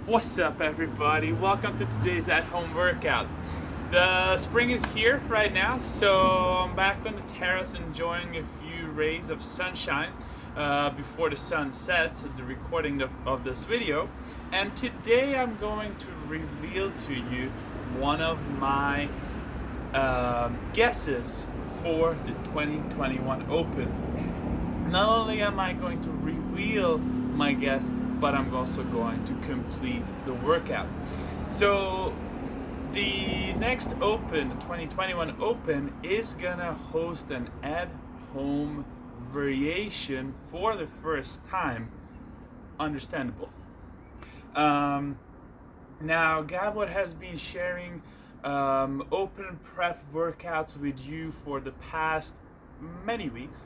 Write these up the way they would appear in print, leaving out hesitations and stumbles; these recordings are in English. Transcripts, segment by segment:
What's up, everybody? Welcome to today's at-home workout. The spring is here right now, so I'm back on the terrace enjoying a few rays of sunshine before the sun sets at the recording of this video. And today I'm going to reveal to you one of my guesses for the 2021 Open. Not only am I going to reveal my guess, but I'm also going to complete the workout. So the next Open, the 2021 Open, is gonna host an at-home variation for the first time. Understandable. Now Gabor has been sharing open prep workouts with you for the past many weeks,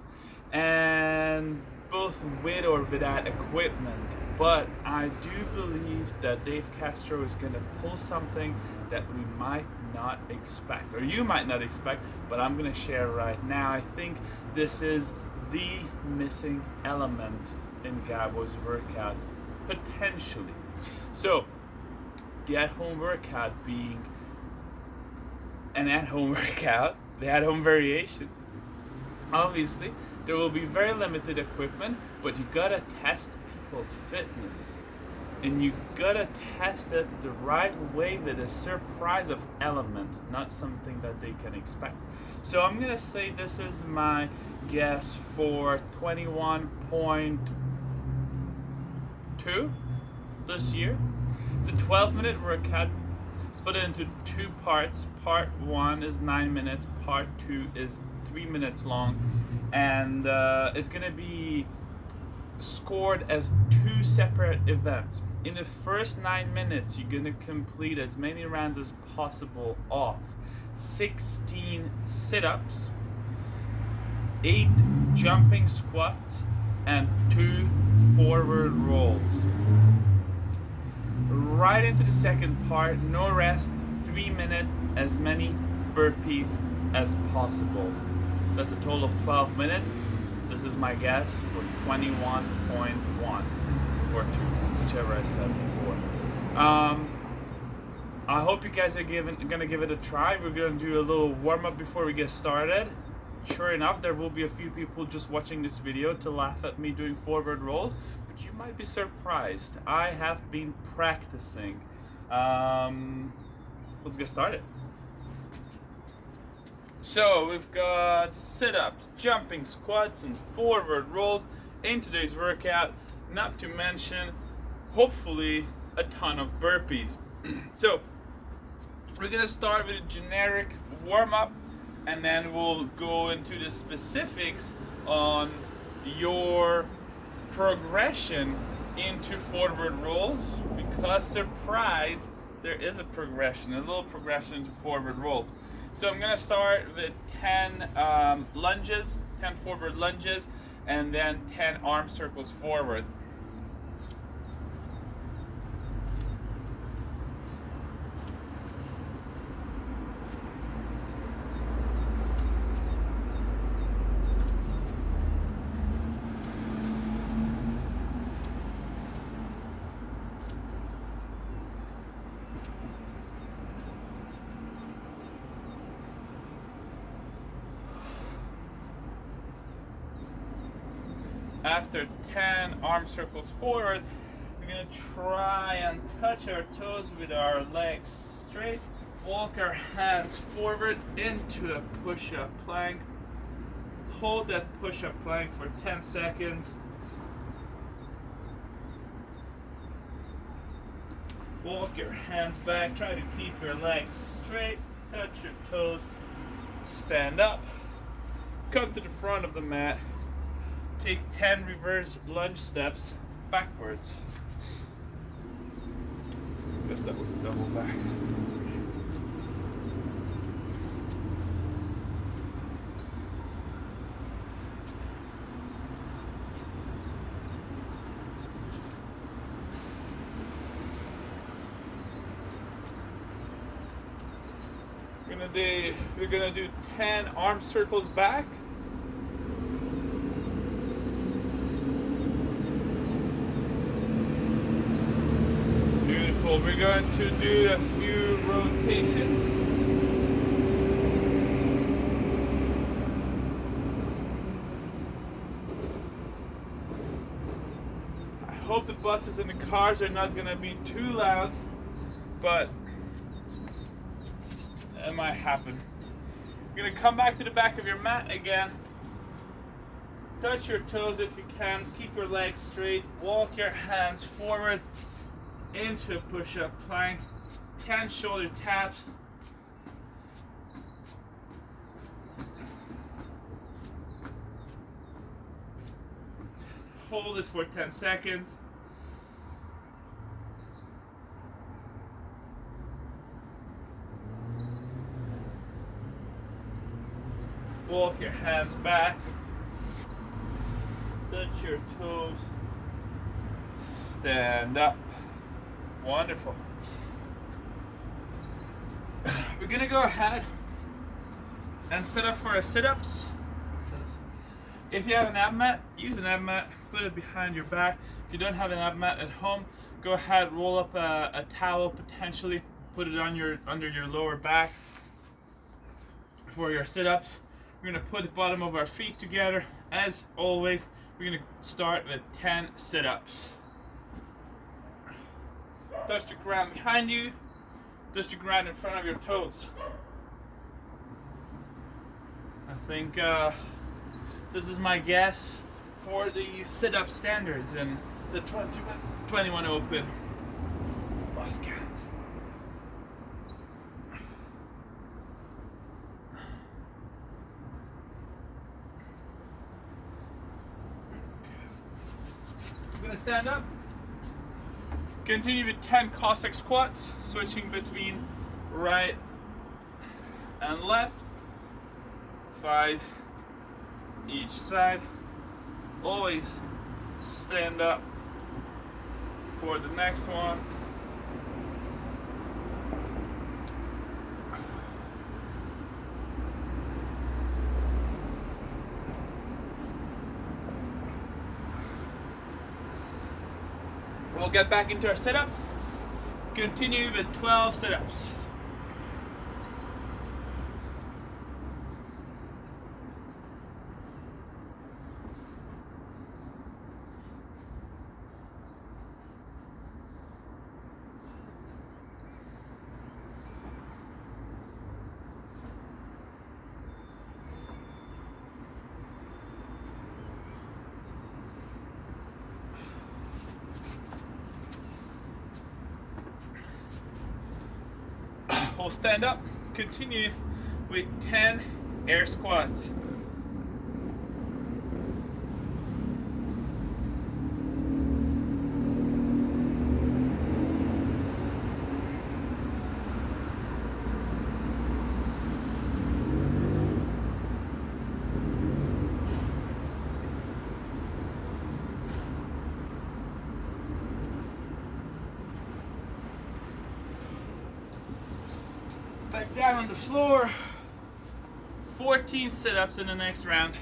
and both with or without equipment. But I do believe that Dave Castro is going to pull something that we might not expect, or you might not expect, but I'm going to share right now. I think this is the missing element in Gabo's workout, potentially. So, the at-home workout being an at-home workout, the at-home variation. Obviously, there will be very limited equipment, but you gotta test people's fitness. And you gotta test it the right way with a surprise of element, not something that they can expect. So I'm gonna say this is my guess for 21.2 this year. It's a 12-minute workout split into two parts. Part 1 is 9 minutes, part 2 is 3 minutes long, and it's gonna be scored as two separate events. In the first 9 minutes, you're gonna complete as many rounds as possible of 16 sit-ups, 8 jumping squats, and 2 forward rolls. Right into the second part, no rest, 3 minutes, as many burpees as possible. That's a total of 12 minutes. This is my guess for 21.1 or 2, whichever I said before. I hope you guys are gonna give it a try. We're gonna do a little warm-up before we get started. Sure enough, there will be a few people just watching this video to laugh at me doing forward rolls, but you might be surprised. I have been practicing. Let's get started. So we've got sit-ups, jumping squats, and forward rolls in today's workout, not to mention, hopefully, a ton of burpees. So we're gonna start with a generic warm-up, and then we'll go into the specifics on your progression into forward rolls, because surprise, there is a progression, a little progression into forward rolls. So I'm gonna start with 10 lunges, 10 forward lunges, and then 10 arm circles forward. After 10 arm circles forward, we're gonna try and touch our toes with our legs straight. Walk our hands forward into a push-up plank. Hold that push-up plank for 10 seconds. Walk your hands back. Try to keep your legs straight. Touch your toes. Stand up. Come to the front of the mat. Take 10 reverse lunge steps backwards. Guess that was double back. We're gonna do 10 arm circles back. So we're going to do a few rotations. I hope the buses and the cars are not gonna be too loud, but it might happen. You're gonna come back to the back of your mat again. Touch your toes if you can. Keep your legs straight. Walk your hands forward into a push-up plank. 10 shoulder taps. Hold this for 10 seconds. Walk your hands back. Touch your toes. Stand up. Wonderful. We're gonna go ahead and set up for our sit-ups. If you have an ab mat, use an ab mat. Put it behind your back. If you don't have an ab mat at home, go ahead, roll up a towel potentially. Put it on under your lower back for your sit-ups. We're gonna put the bottom of our feet together. As always, we're gonna start with 10 sit-ups. Touch the ground behind you. Touch the ground in front of your toes. I think this is my guess for the sit-up standards in the 2021 Open. Lost count. I'm gonna stand up. Continue with 10 Cossack squats, switching between right and left. 5 each side. Always stand up for the next one. We'll get back into our setup. Continue with 12 sit-ups. We'll stand up, continue with 10 air squats. Back down on the floor. 14 sit-ups in the next round.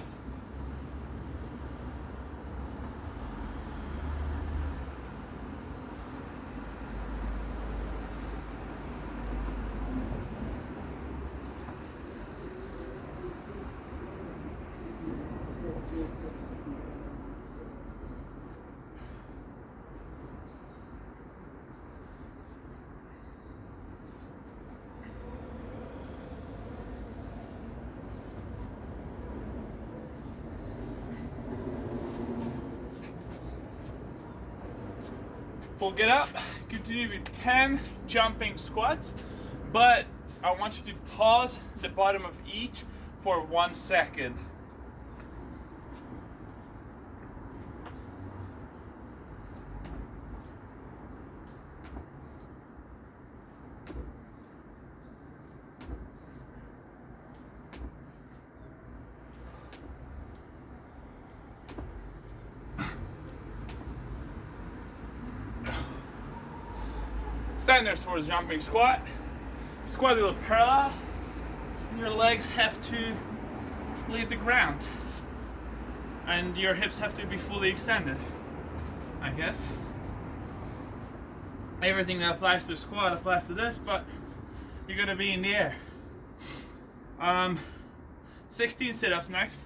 We'll get up, continue with 10 jumping squats, but I want you to pause the bottom of each for 1 second. Stand there for a jumping squat. Squat a little parallel. And your legs have to leave the ground. And your hips have to be fully extended, I guess. everything that applies to a squat applies to this, but you're gonna be in the air. 16 sit-ups next.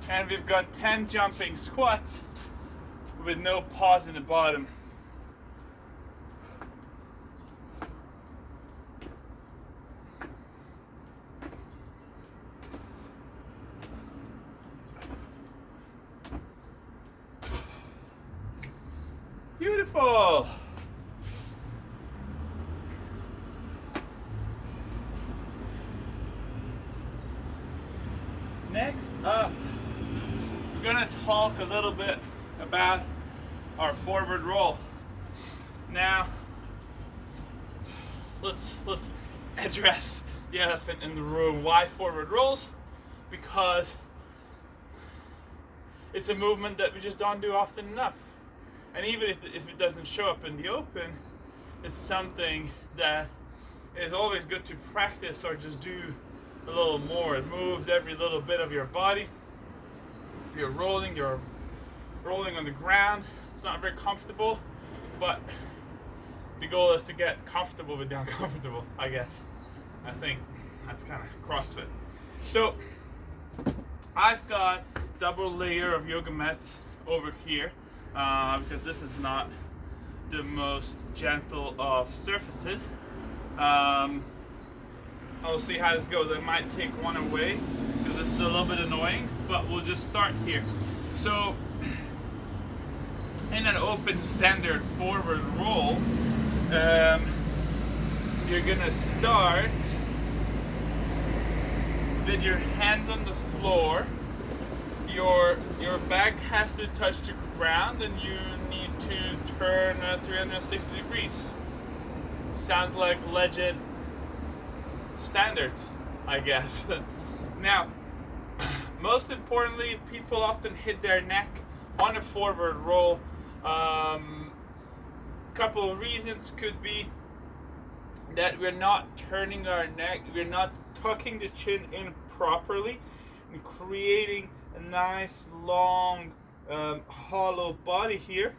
And we've got 10 jumping squats with no pause in the bottom. Beautiful. Next up, we're gonna talk a little bit about our forward roll. Now, let's address the elephant in the room. Why forward rolls? Because it's a movement that we just don't do often enough. And even if it doesn't show up in the open, it's something that is always good to practice or just do a little more. It moves every little bit of your body. You're rolling on the ground. It's not very comfortable, but the goal is to get comfortable with the uncomfortable, I guess. I think that's kind of CrossFit. So I've got double layer of yoga mats over here because this is not the most gentle of surfaces. I'll see how this goes. I might take one away because it's a little bit annoying, but we'll just start here. So in an open standard forward roll, you're gonna start with your hands on the floor. Your back has to touch the ground and you need to turn 360 degrees. Sounds like legit standards, I guess. Now, most importantly, people often hit their neck on a forward roll. Couple of reasons could be that we're not turning our neck, we're not tucking the chin in properly and creating a nice long hollow body here.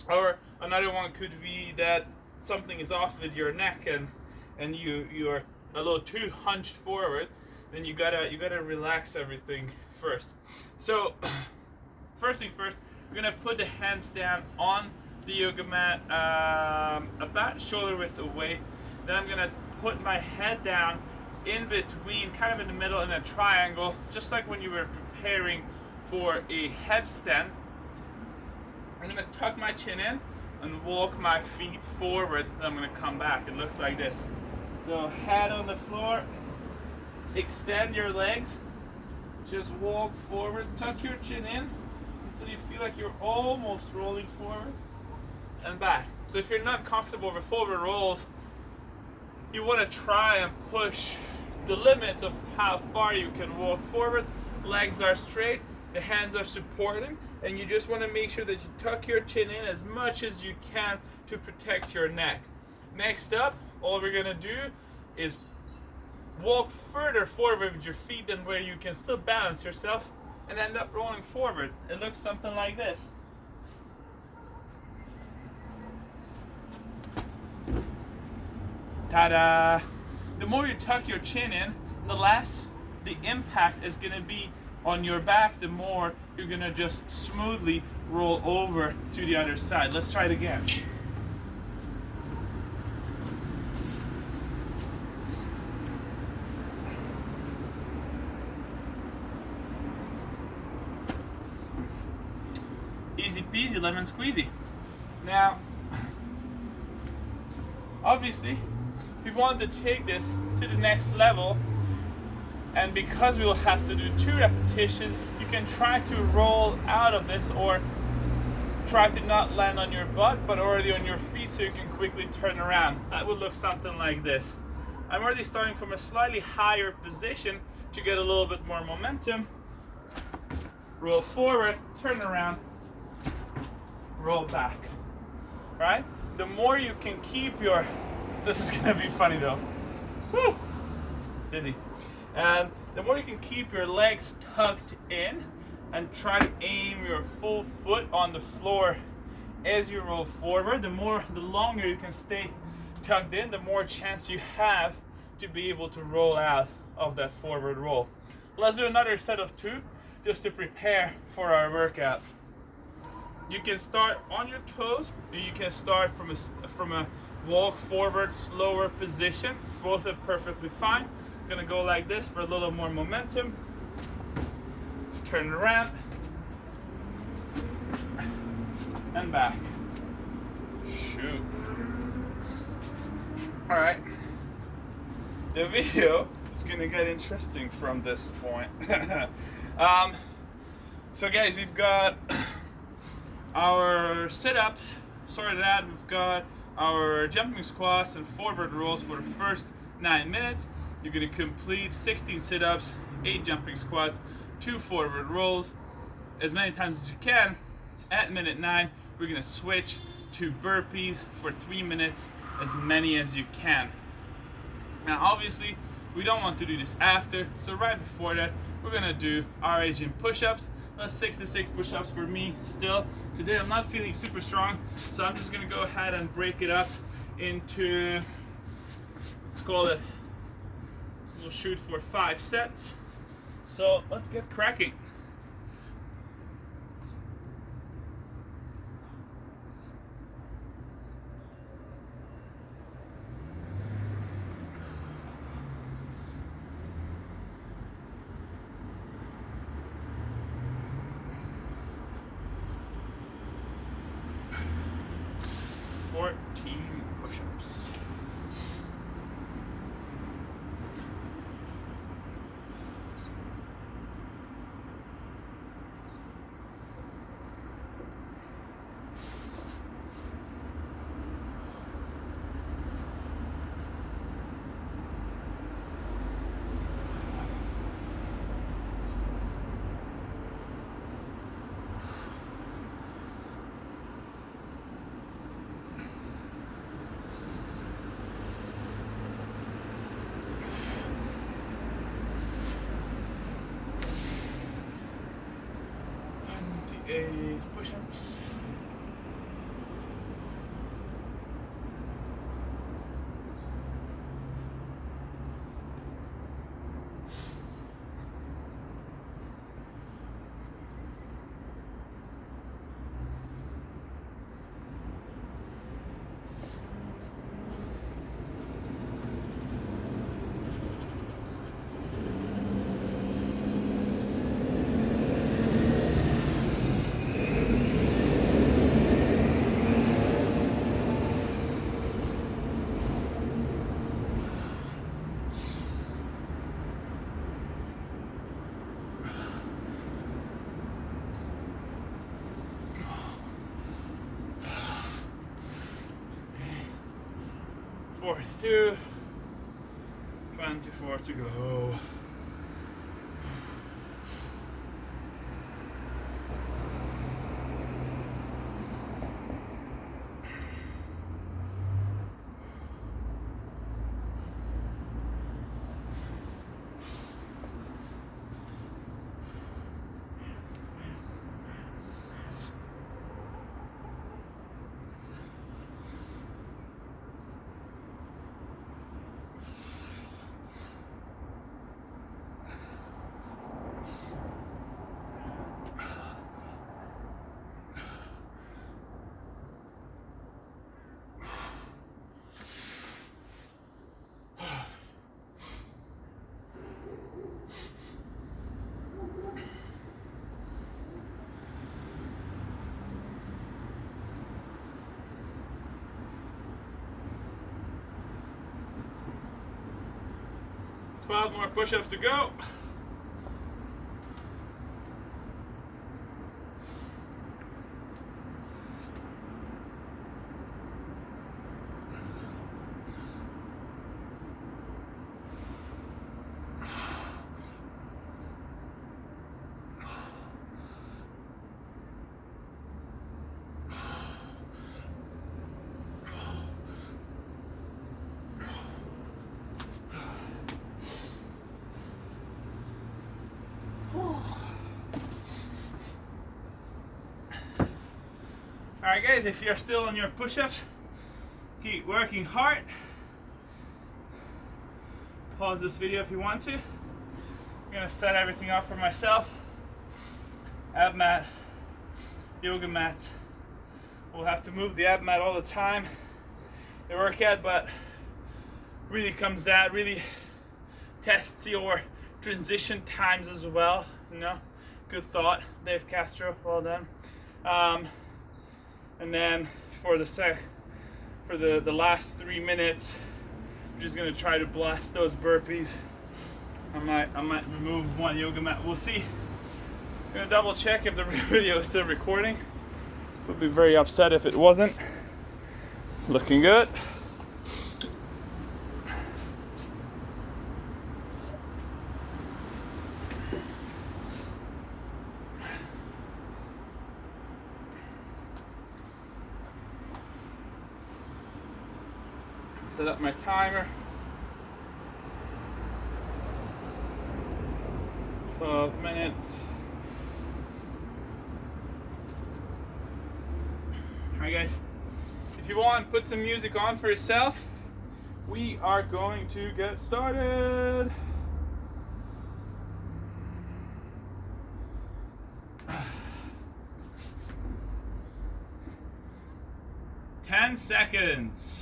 Or another one could be that something is off with your neck and you're a little too hunched forward. Then you gotta relax everything first. So first thing first, we're gonna put the hands down on the yoga mat about shoulder width away. Then I'm gonna put my head down in between, kind of in the middle in a triangle, just like when you were preparing for a headstand. I'm gonna tuck my chin in and walk my feet forward. Then I'm gonna come back. It looks like this. So head on the floor, extend your legs, just walk forward, tuck your chin in until you feel like you're almost rolling forward and back. So if you're not comfortable with forward rolls, you want to try and push the limits of how far you can walk forward. Legs are straight, the hands are supporting, and you just want to make sure that you tuck your chin in as much as you can to protect your neck. Next up, all we're gonna do is walk further forward with your feet than where you can still balance yourself and end up rolling forward. It looks something like this. Ta-da! The more you tuck your chin in, the less the impact is gonna be on your back, the more you're gonna just smoothly roll over to the other side. Let's try it again. Easy peasy, lemon squeezy. Now, obviously, if you want to take this to the next level, And because we will have to do 2 repetitions, you can try to roll out of this, or try to not land on your butt but already on your feet so you can quickly turn around. That would look something like this. I'm already starting from a slightly higher position to get a little bit more momentum. Roll forward, turn around, roll back. Right? The more you can keep your, this is gonna be funny though. Woo! Dizzy. And the more you can keep your legs tucked in and try to aim your full foot on the floor as you roll forward, the longer you can stay tucked in, the more chance you have to be able to roll out of that forward roll. Let's do another set of 2 just to prepare for our workout. You can start on your toes, or you can start from a walk forward slower position. Both are perfectly fine. Gonna go like this for a little more momentum. Turn around and back. Shoot. All right. The video is gonna get interesting from this point. So guys, we've got our sit-ups sorted out. We've got our jumping squats and forward rolls for the first 9 minutes. You're gonna complete 16 sit-ups, 8 jumping squats, 2 forward rolls, as many times as you can. At minute 9, we're gonna switch to burpees for 3 minutes, as many as you can. Now obviously, we don't want to do this after, so right before that, we're gonna do RH gym push-ups. That's 6 to 6 push-ups for me still. Today I'm not feeling super strong, so I'm just gonna go ahead and break it up into, let's call it, we'll shoot for 5 sets. So let's get cracking. Push-ups. Push-ups. Two, 24 to go. 12 more push-ups to go. Alright guys, if you're still on your push-ups, keep working hard. Pause this video if you want to. I'm gonna set everything up for myself. Ab mat, yoga mats. We'll have to move the ab mat all the time. The workout, but really comes down, really tests your transition times as well. You know, good thought, Dave Castro. Well done. And then for the last 3 minutes, I'm just gonna try to blast those burpees. I might remove one yoga mat. We'll see. I'm gonna double check if the video is still recording. Would be very upset if it wasn't. Looking good. Set up my timer. 12 minutes. Alright guys, if you want, put some music on for yourself. We are going to get started. Ten seconds.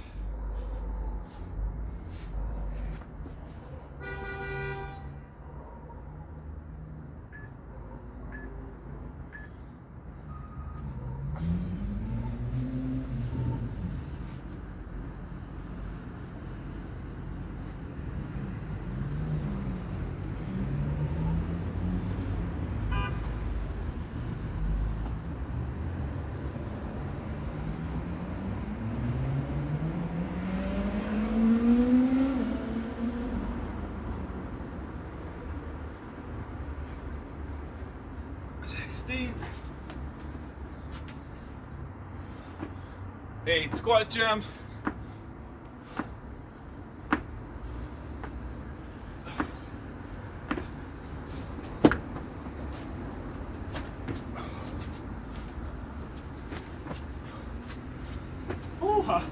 Eight squat jumps. Ooh-ha.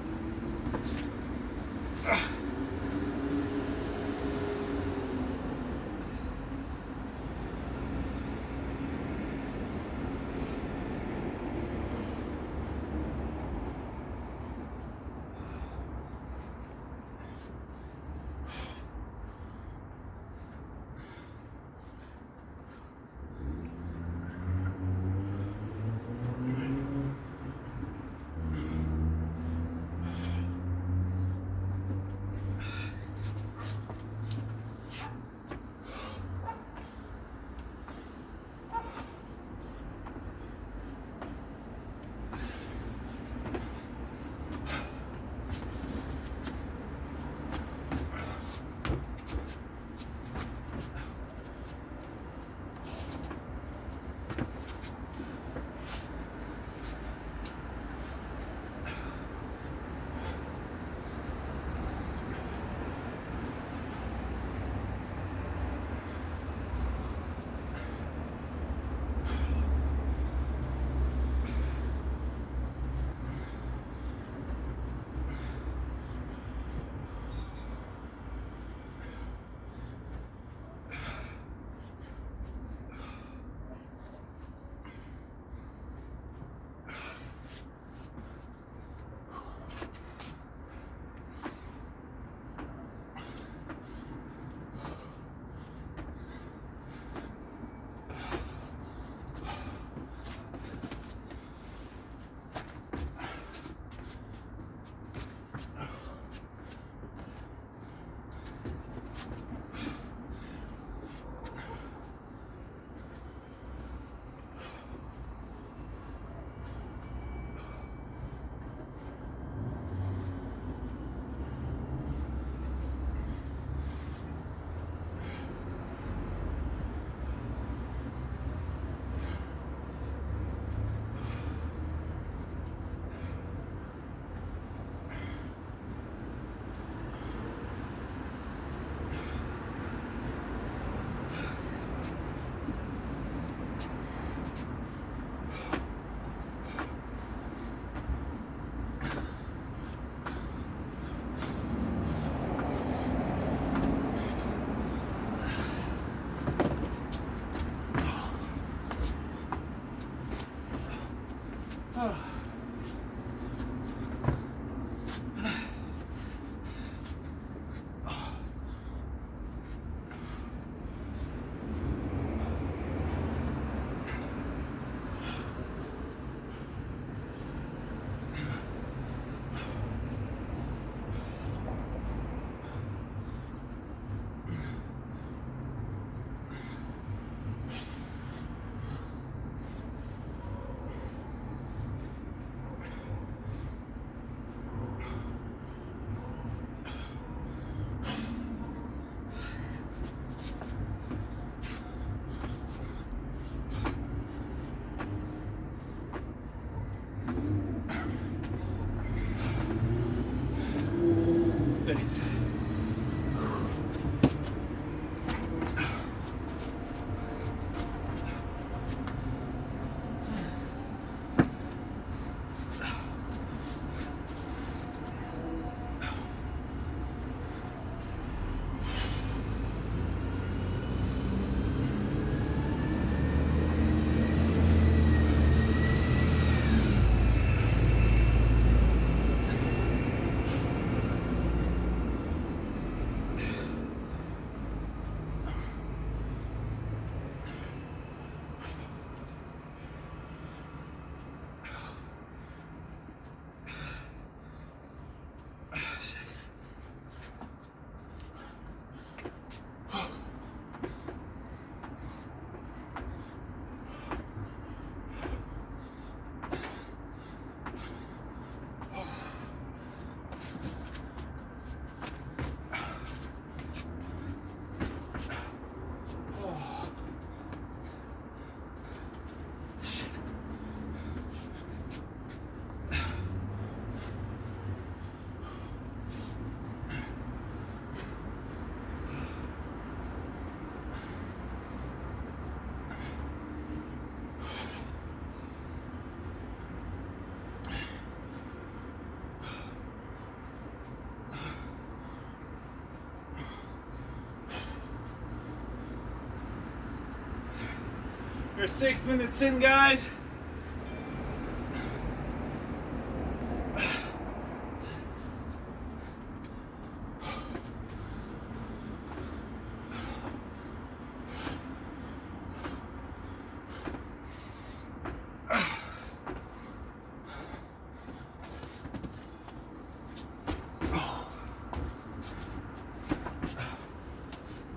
We're 6 minutes in, guys.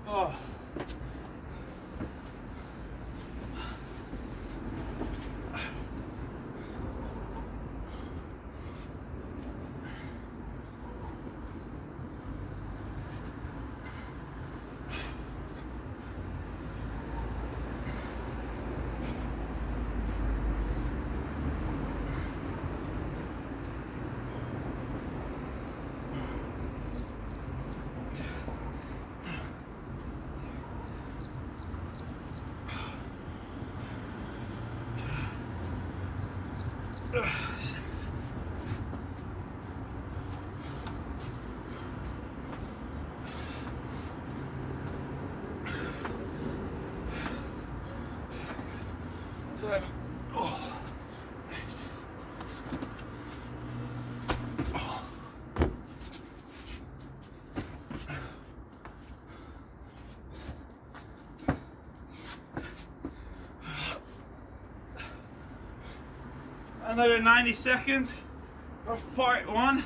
Oh. Oh. 90 seconds of part one.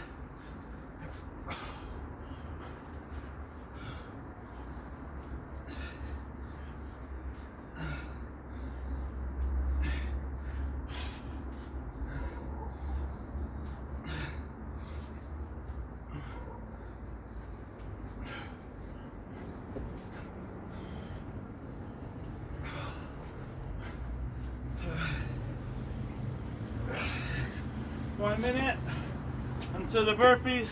One minute until the burpees.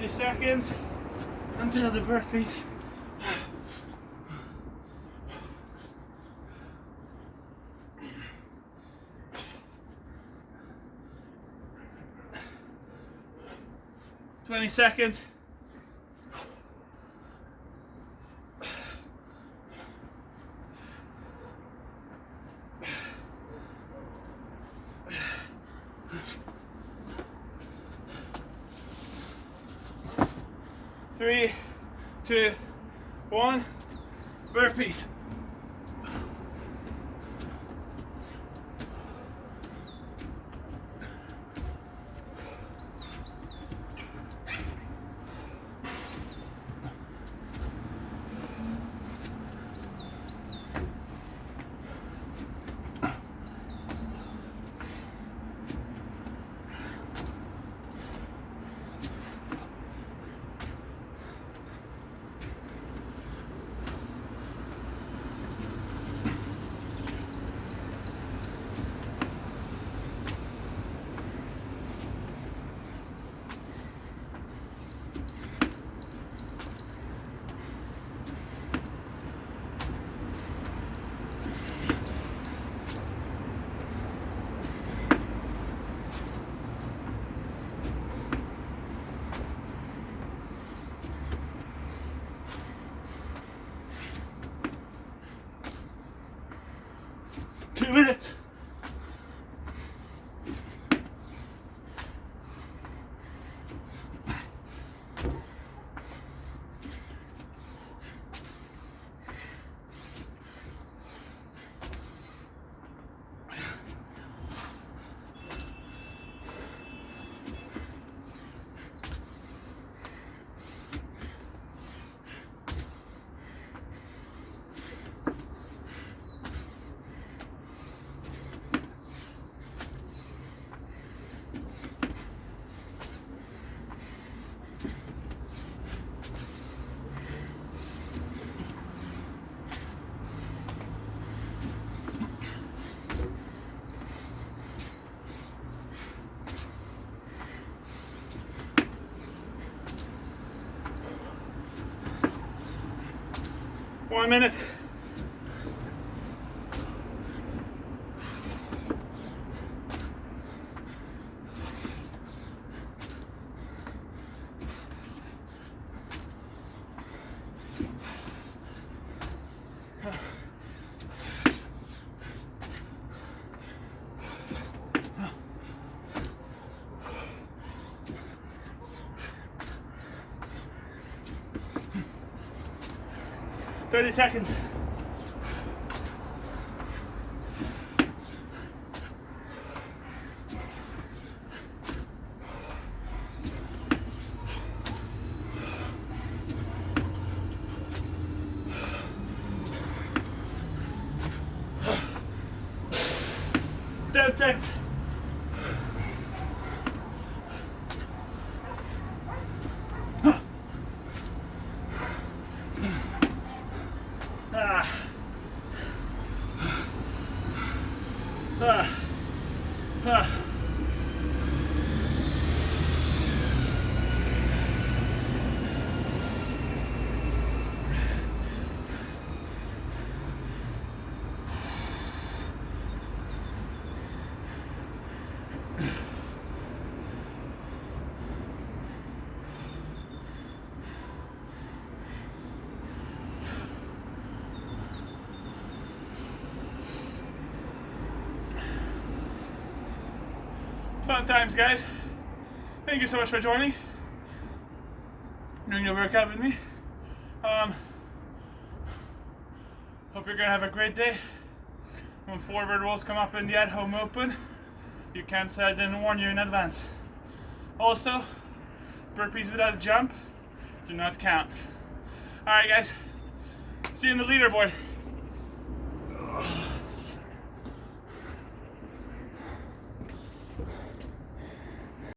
Seconds until the burpees. 20 seconds. Three, two, one, burpees. Minutes. One minute. Thirty seconds. Ten seconds. Fun times, guys. Thank you so much for joining, doing the workout with me. Hope you're gonna have a great day. When forward rolls come up in the at-home open, you can't say I didn't warn you in advance. Also, burpees without a jump do not count. Alright guys, see you in the leaderboard.